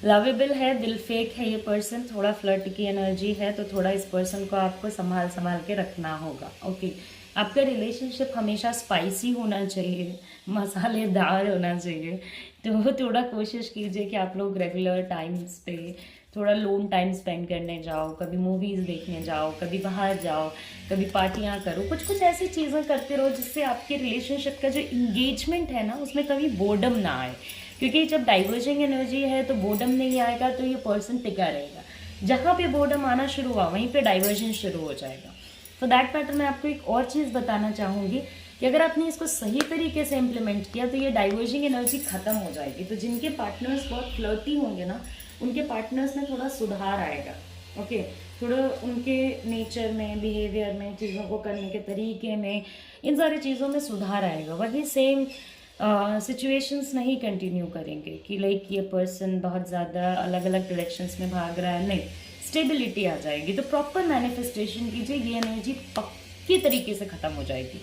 lovable है, दिल फेक है ये पर्सन, थोड़ा फ्लर्ट की एनर्जी है, तो थोड़ा इस पर्सन को आपको संभाल के रखना होगा। ओके, आपका रिलेशनशिप हमेशा स्पाइसी होना चाहिए, मसालेदार होना चाहिए। तो थोड़ा कोशिश कीजिए कि आप लोग रेगुलर टाइम्स पे थोड़ा लोन टाइम स्पेंड करने जाओ, कभी मूवीज़ देखने जाओ, कभी बाहर जाओ, कभी पार्टियाँ करो, कुछ कुछ ऐसी चीज़ें करते रहो जिससे आपके रिलेशनशिप का जो इंगेजमेंट है ना, उसमें कभी बोर्डम ना आए। क्योंकि जब डाइवर्जिंग एनर्जी है तो बोर्डम नहीं आएगा, तो ये पर्सन टिका रहेगा। जहाँ पे बोर्डम आना शुरू हुआ वहीं पे डाइवर्जन शुरू हो जाएगा। फॉर दैट मैटर मैं आपको एक और चीज़ बताना चाहूँगी कि अगर आपने इसको सही तरीके से इम्प्लीमेंट किया तो ये डाइवर्जिंग एनर्जी खत्म हो जाएगी। तो जिनके पार्टनर्स बहुत फ्लर्टी होंगे ना, उनके पार्टनर्स में थोड़ा सुधार आएगा। ओके, थोड़ा उनके नेचर में, बिहेवियर में, चीज़ों को करने के तरीके में, इन सारी चीज़ों में सुधार आएगा। वही सेम सिचुएशंस नहीं कंटिन्यू करेंगे कि लाइक ये पर्सन बहुत ज़्यादा अलग अलग डायरेक्शंस में भाग रहा है, नहीं, स्टेबिलिटी आ जाएगी। तो प्रॉपर मैनिफेस्टेशन कीजिए, ये एनर्जी पक्की तरीके से ख़त्म हो जाएगी।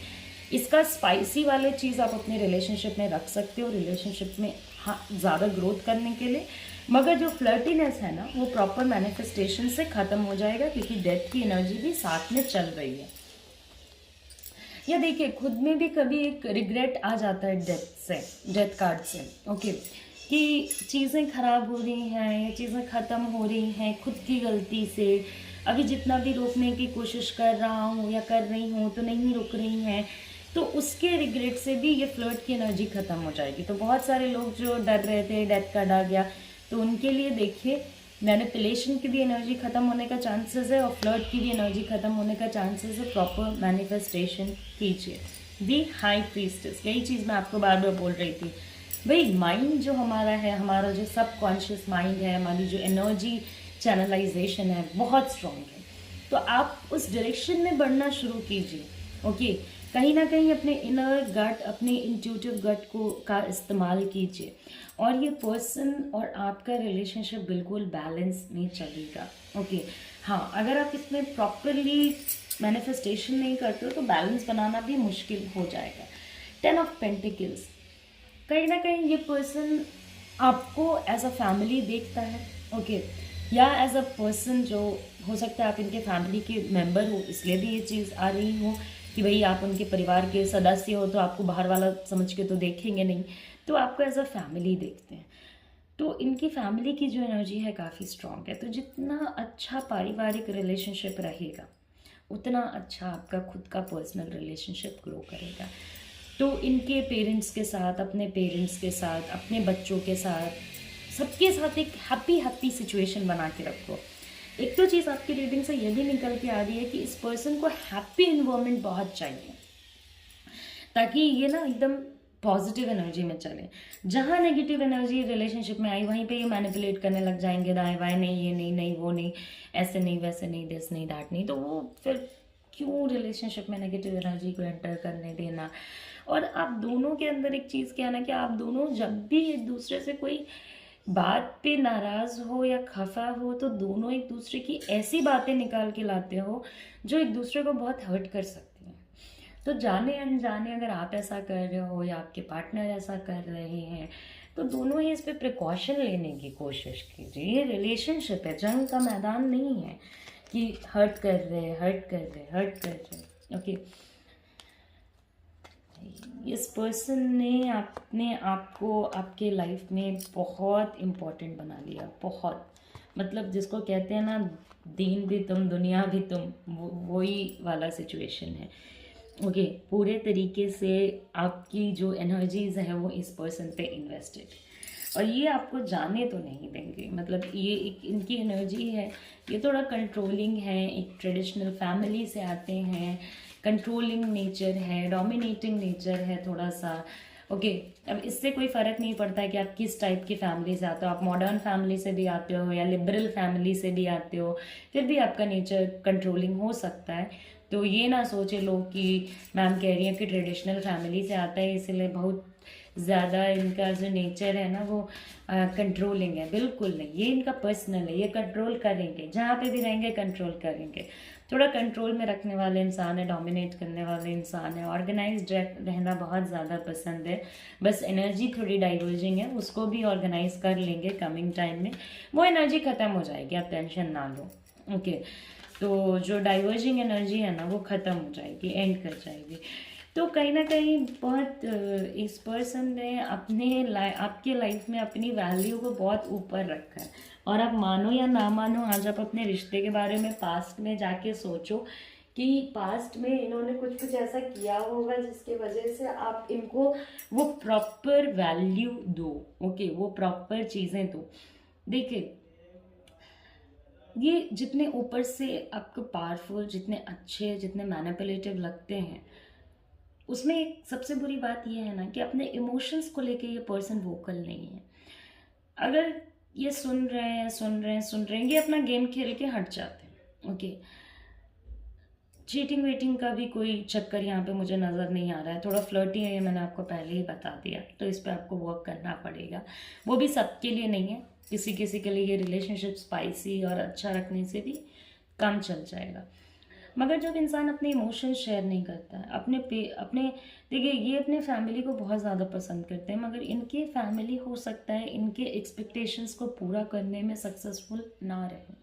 इसका स्पाइसी वाले चीज़ आप अपने रिलेशनशिप में रख सकते हो, रिलेशनशिप में हाँ ज़्यादा ग्रोथ करने के लिए, मगर जो फ्लर्टीनेस है ना वो प्रॉपर मैनिफेस्टेशन से ख़त्म हो जाएगा, क्योंकि डेथ की एनर्जी भी साथ में चल रही है। या देखिए, खुद में भी कभी एक रिग्रेट आ जाता है डेथ कार्ड से। ओके, कि चीज़ें खराब हो रही हैं, ये चीज़ें ख़त्म हो रही हैं खुद की गलती से, अभी जितना भी रोकने की कोशिश कर रहा हूँ या कर रही हूँ तो नहीं रुक रही हैं, तो उसके रिग्रेट से भी ये फ्लर्ट की एनर्जी ख़त्म हो जाएगी। तो बहुत सारे लोग जो डर रहे थे डेथ कार्ड आ गया, तो उनके लिए देखिए मैनिपुलेशन की भी एनर्जी ख़त्म होने का चांसेस है और फ्लर्ट की भी एनर्जी ख़त्म होने का चांसेस है। प्रॉपर मैनिफेस्टेशन कीजिए। दी हाई प्रीस्टेस, यही चीज़ मैं आपको बार बार बोल रही थी भाई। माइंड जो हमारा है, हमारा जो सबकॉन्शियस माइंड है, हमारी जो एनर्जी चैनलाइजेशन है बहुत स्ट्रॉन्ग है। तो आप उस डायरेक्शन में बढ़ना शुरू कीजिए। ओके, कहीं ना कहीं अपने इनर गट, अपने इंट्यूटिव गट को का इस्तेमाल कीजिए, और ये पर्सन और आपका रिलेशनशिप बिल्कुल बैलेंस में चलेगा। ओके, हाँ, अगर आप इसमें प्रॉपरली मैनिफेस्टेशन नहीं करते हो तो बैलेंस बनाना भी मुश्किल हो जाएगा। 10 ऑफ पेंटिकल्स, कहीं ना कहीं ये पर्सन आपको एज अ फैमिली देखता है। ओके, या एज अ पर्सन, जो हो सकता है आप इनके फैमिली के मेंबर हो, इसलिए भी ये चीज़ आ रही हो कि भाई आप उनके परिवार के सदस्य हो, तो आपको बाहर वाला समझ के तो देखेंगे नहीं, तो आपको एज अ फैमिली देखते हैं। तो इनकी फैमिली की जो एनर्जी है काफ़ी स्ट्रॉन्ग है। तो जितना अच्छा पारिवारिक रिलेशनशिप रहेगा उतना अच्छा आपका खुद का पर्सनल रिलेशनशिप ग्रो करेगा। तो इनके पेरेंट्स के साथ, अपने पेरेंट्स के साथ, अपने बच्चों के साथ, सबके साथ एक हैप्पी सिचुएशन बना के रखो। एक तो चीज़ आपकी रीडिंग से ये भी निकल के आ रही है कि इस पर्सन को हैप्पी इन्वायरमेंट बहुत चाहिए, ताकि ये ना एकदम पॉजिटिव एनर्जी में चले। जहाँ नेगेटिव एनर्जी रिलेशनशिप में आई वहीं पे ये मैनिपुलेट करने लग जाएंगे, दाएं बाएं, नहीं ये नहीं, नहीं वो नहीं, ऐसे नहीं वैसे नहीं, दिस नहीं दैट नहीं, तो वो फिर क्यों रिलेशनशिप में नेगेटिव एनर्जी को एंटर करने देना। और आप दोनों के अंदर एक चीज़ क्या है ना कि आप दोनों जब भी एक दूसरे से कोई बात पे नाराज़ हो या खफा हो तो दोनों एक दूसरे की ऐसी बातें निकाल के लाते हो जो एक दूसरे को बहुत हर्ट कर सकती हैं। तो जाने अनजाने अगर आप ऐसा कर रहे हो या आपके पार्टनर ऐसा कर रहे हैं तो दोनों ही इस पे प्रिकॉशन लेने की कोशिश कीजिए। ये रिलेशनशिप है, जंग का मैदान नहीं है कि हर्ट कर रहे। ओके, इस पर्सन ने अपने आप को आपके लाइफ में बहुत इम्पोर्टेंट बना लिया, बहुत, मतलब जिसको कहते हैं ना दीन भी तुम दुनिया भी तुम, वही वाला सिचुएशन है। ओके, पूरे तरीके से आपकी जो एनर्जीज है वो इस पर्सन पे इन्वेस्टेड, और ये आपको जाने तो नहीं देंगे। मतलब ये एक इनकी एनर्जी है, ये थोड़ा कंट्रोलिंग है, एक ट्रेडिशनल फैमिली से आते हैं, कंट्रोलिंग नेचर है, डोमिनेटिंग नेचर है थोड़ा सा। ओके, अब इससे कोई फ़र्क नहीं पड़ता है कि आप किस टाइप की फैमिली से आते हो, आप मॉडर्न फैमिली से भी आते हो या लिबरल फैमिली से भी आते हो, फिर भी आपका नेचर कंट्रोलिंग हो सकता है। तो ये ना सोचे लोग कि मैम कह रही है कि ट्रेडिशनल फैमिली से आता है इसलिए बहुत ज़्यादा इनका जो नेचर है ना वो कंट्रोलिंग है। बिल्कुल नहीं, ये इनका पर्सनल है, ये कंट्रोल करेंगे, जहाँ पे भी रहेंगे कंट्रोल करेंगे। थोड़ा कंट्रोल में रखने वाले इंसान है, डोमिनेट करने वाले इंसान है, ऑर्गेनाइज्ड रहना बहुत ज़्यादा पसंद है। बस एनर्जी थोड़ी डाइवर्जिंग है, उसको भी ऑर्गेनाइज कर लेंगे कमिंग टाइम में, वो एनर्जी ख़त्म हो जाएगी, आप टेंशन ना लो। ओके, तो जो डाइवर्जिंग एनर्जी है ना वो ख़त्म हो जाएगी, एंड कर जाएगी। तो कहीं ना कहीं बहुत इस पर्सन ने आपके लाइफ में अपनी वैल्यू को बहुत ऊपर रखा है। और आप मानो या ना मानो, आज आप अपने रिश्ते के बारे में पास्ट में जाके सोचो कि पास्ट में इन्होंने कुछ ऐसा किया होगा जिसके वजह से आप इनको वो प्रॉपर वैल्यू दो। ओके, वो प्रॉपर चीज़ें दो। देखिए, ये जितने ऊपर से आपको पावरफुल, जितने अच्छे, जितने मैनिपुलेटिव लगते हैं, उसमें एक सबसे बुरी बात यह है ना कि अपने इमोशंस को लेके ये पर्सन वोकल नहीं है। अगर ये सुन रहे हैं, ये अपना गेम खेल के हट जाते हैं। ओके, चीटिंग वेटिंग का भी कोई चक्कर यहाँ पे मुझे नज़र नहीं आ रहा है। थोड़ा फ्लर्टी है, ये मैंने आपको पहले ही बता दिया, तो इस पर आपको वर्क करना पड़ेगा। वो भी सबके लिए नहीं है, किसी किसी के लिए ये रिलेशनशिप स्पाइसी और अच्छा रखने से भी कम चल जाएगा। मगर जब इंसान अपने इमोशंस शेयर नहीं करता है, अपने देखिए, ये अपने फैमिली को बहुत ज़्यादा पसंद करते हैं, मगर इनके फैमिली हो सकता है इनके एक्सपेक्टेशंस को पूरा करने में सक्सेसफुल ना रहे।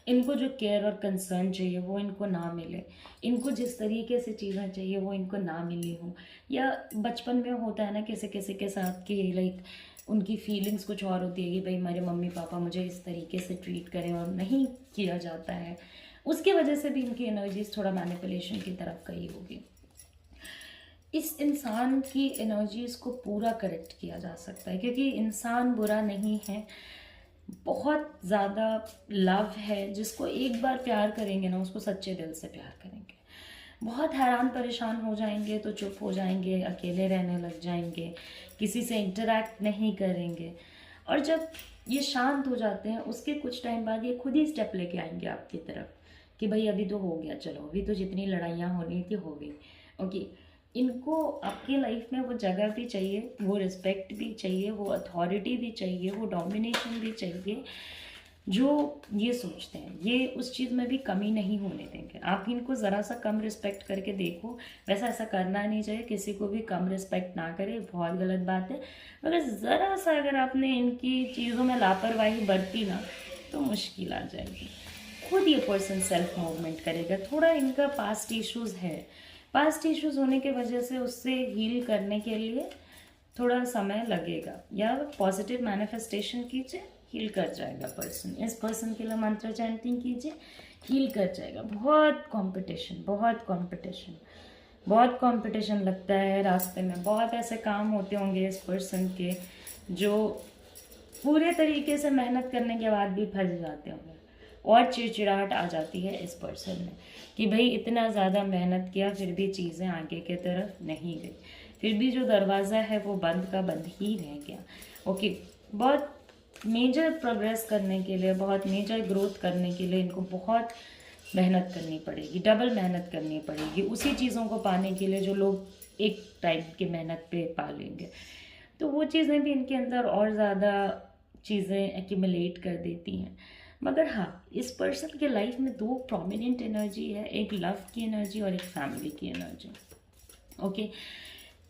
इनको जो केयर और कंसर्न चाहिए वो इनको ना मिले, इनको जिस तरीके से चीज़ें चाहिए वो इनको ना मिली हो, या बचपन में होता है ना किसी किसी के साथ कि लाइक उनकी फीलिंग्स कुछ और होती है कि भाई मेरे मम्मी पापा मुझे इस तरीके से ट्रीट करें और नहीं किया जाता है, उसकी वजह से भी इनकी एनर्जीज थोड़ा मैनिपुलेशन की तरफ गई होगी। इस इंसान की एनर्जीज को पूरा करेक्ट किया जा सकता है, क्योंकि इंसान बुरा नहीं है, बहुत ज़्यादा लव है। जिसको एक बार प्यार करेंगे ना, उसको सच्चे दिल से प्यार करेंगे। बहुत हैरान परेशान हो जाएंगे तो चुप हो जाएंगे, अकेले रहने लग जाएंगे, किसी से इंटरेक्ट नहीं करेंगे, और जब ये शांत हो जाते हैं उसके कुछ टाइम बाद ये खुद ही स्टेप लेके आएंगे आपकी तरफ कि भाई अभी तो हो गया, चलो अभी तो जितनी लड़ाइयाँ होनी थी हो गई। ओके, इनको आपकी लाइफ में वो जगह भी चाहिए, वो रिस्पेक्ट भी चाहिए, वो अथॉरिटी भी चाहिए, वो डोमिनेशन भी चाहिए। जो ये सोचते हैं ये उस चीज़ में भी कमी नहीं होने देंगे। आप इनको ज़रा सा कम रिस्पेक्ट करके देखो। वैसा ऐसा करना नहीं चाहिए, किसी को भी कम रिस्पेक्ट ना करे, बहुत गलत बात है। मगर ज़रा सा अगर आपने इनकी चीज़ों में लापरवाही बरती ना, तो मुश्किल आ जाएगी। खुद ये पर्सन सेल्फ मूवमेंट करेगा। थोड़ा इनका पास्ट इश्यूज़ है, पास्ट इश्यूज़ होने की वजह से उससे हील करने के लिए थोड़ा समय लगेगा, या पॉजिटिव मैनिफेस्टेशन कीजिए, हील कर जाएगा पर्सन। इस पर्सन के लिए मंत्र चैंटिंग कीजिए, हील कर जाएगा। बहुत कंपटीशन, बहुत कंपटीशन, बहुत कंपटीशन लगता है रास्ते में। बहुत ऐसे काम होते होंगे इस पर्सन के जो पूरे तरीके से मेहनत करने के बाद भी फंस जाते होंगे, और चिड़चिड़ाहट आ जाती है इस पर्सन में कि भाई इतना ज़्यादा मेहनत किया फिर भी चीज़ें आगे की तरफ नहीं गई, फिर भी जो दरवाज़ा है वो बंद का बंद ही रह गया। ओके, बहुत मेजर प्रोग्रेस करने के लिए, बहुत मेजर ग्रोथ करने के लिए इनको बहुत मेहनत करनी पड़ेगी, डबल मेहनत करनी पड़ेगी उसी चीज़ों को पाने के लिए जो लोग एक टाइम की मेहनत पे पा लेंगे। तो वो चीज़ें भी इनके अंदर और ज़्यादा चीज़ें एक्यूमुलेट कर देती हैं। मगर हाँ, इस पर्सन के लाइफ में दो प्रोमिनेंट एनर्जी है, एक लव की एनर्जी और एक फैमिली की एनर्जी। ओके,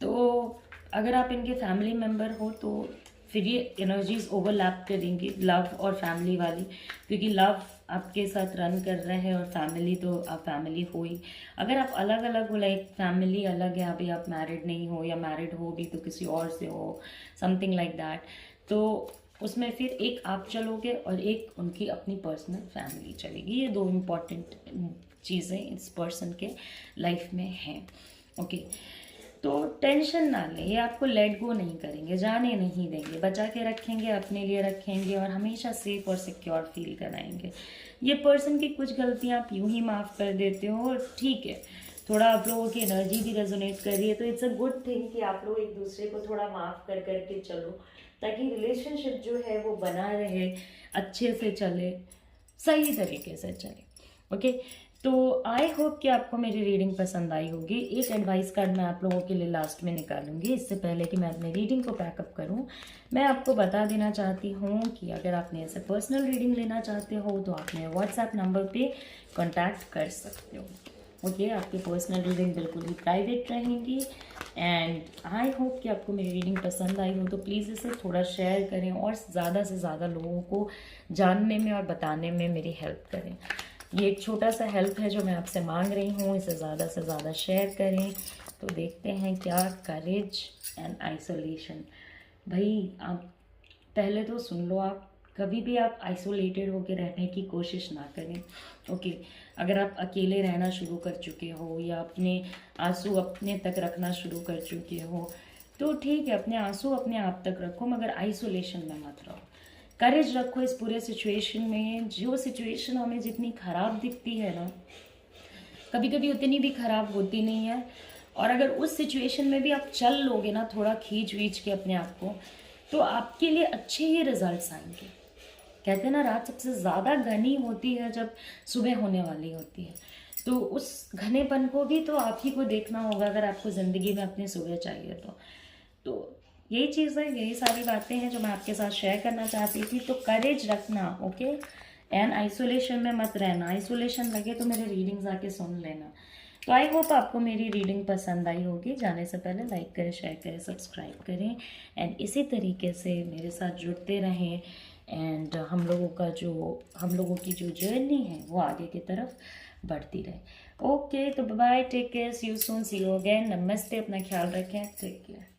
तो अगर आप इनके फैमिली मेम्बर हो तो फिर ये एनर्जीज ओवरलैप करेंगी, लव और फैमिली वाली, क्योंकि लव आपके साथ रन कर रहा है और फैमिली तो आप फैमिली हो ही। अगर आप अलग अलग हो, लाइक फैमिली अलग है, अभी आप मैरिड नहीं हो, या मैरिड हो भी तो किसी और से हो, समथिंग लाइक दैट, तो उसमें फिर एक आप चलोगे और एक उनकी अपनी पर्सनल फैमिली चलेगी। ये दो इम्पॉर्टेंट चीज़ें इस पर्सन के लाइफ में हैं। ओके, तो टेंशन ना लें, ये आपको लेट गो नहीं करेंगे, जाने नहीं देंगे, बचा के रखेंगे, अपने लिए रखेंगे और हमेशा सेफ और सिक्योर फील कराएंगे। ये पर्सन की कुछ गलतियाँ आप यूं ही माफ़ कर देते हो, और ठीक है, थोड़ा आप लोगों की एनर्जी भी रेजोनेट कर रही है, तो इट्स अ गुड थिंग कि आप लोग एक दूसरे को थोड़ा माफ़ कर करके चलो, ताकि रिलेशनशिप जो है वो बना रहे, अच्छे से चले, सही तरीके से चले। ओके, तो आई होप कि आपको मेरी रीडिंग पसंद आई होगी। एक एडवाइस कार्ड मैं आप लोगों के लिए लास्ट में निकालूंगी। इससे पहले कि मैं अपने रीडिंग को पैकअप करूं, मैं आपको बता देना चाहती हूं कि अगर आपने ऐसे पर्सनल रीडिंग लेना चाहते हो तो आप मेरे व्हाट्सएप नंबर पे कांटेक्ट कर सकते हो। ओके, आपकी पर्सनल रीडिंग बिल्कुल ही प्राइवेट रहेंगी। एंड आई होप कि आपको मेरी रीडिंग पसंद आई हो, तो प्लीज़ इसे थोड़ा शेयर करें और ज़्यादा से ज़्यादा लोगों को जानने में और बताने में मेरी हेल्प करें। ये एक छोटा सा हेल्प है जो मैं आपसे मांग रही हूँ, इसे ज़्यादा से ज़्यादा शेयर करें। तो देखते हैं क्या करेज एंड आइसोलेशन। भाई आप पहले तो सुन लो, आप कभी भी आप आइसोलेटेड होकर रहने की कोशिश ना करें। ओके, अगर आप अकेले रहना शुरू कर चुके हो या अपने आंसू अपने तक रखना शुरू कर चुके हो तो ठीक है, अपने आंसू अपने आप तक रखो, मगर आइसोलेशन में मत रहो। करेज रखो इस पूरे सिचुएशन में। जो सिचुएशन हमें जितनी ख़राब दिखती है ना, कभी कभी उतनी भी ख़राब होती नहीं है। और अगर उस सिचुएशन में भी आप चल लोगे ना थोड़ा खींच वींच के अपने आप को, तो आपके लिए अच्छे ही रिजल्ट्स आएंगे। कहते हैं ना, रात सबसे ज़्यादा घनी होती है जब सुबह होने वाली होती है। तो उस घनेपन को भी तो आप ही को देखना होगा अगर आपको ज़िंदगी में अपनी सुबह चाहिए तो यही चीज़ है, यही सारी बातें हैं जो मैं आपके साथ शेयर करना चाहती थी। तो करेज रखना, ओके, एंड आइसोलेशन में मत रहना। आइसोलेशन लगे तो मेरे रीडिंग्स आके सुन लेना। तो आई होप आपको मेरी रीडिंग पसंद आई होगी। जाने से पहले लाइक करें, शेयर करें, सब्सक्राइब करें एंड इसी तरीके से मेरे साथ जुड़ते रहें। एंड हम लोगों की जो जर्नी है वो आगे की तरफ बढ़ती रहे। ओके, तो bye, take care, see you soon, see you again, नमस्ते, अपना ख्याल रखें, टेक केयर।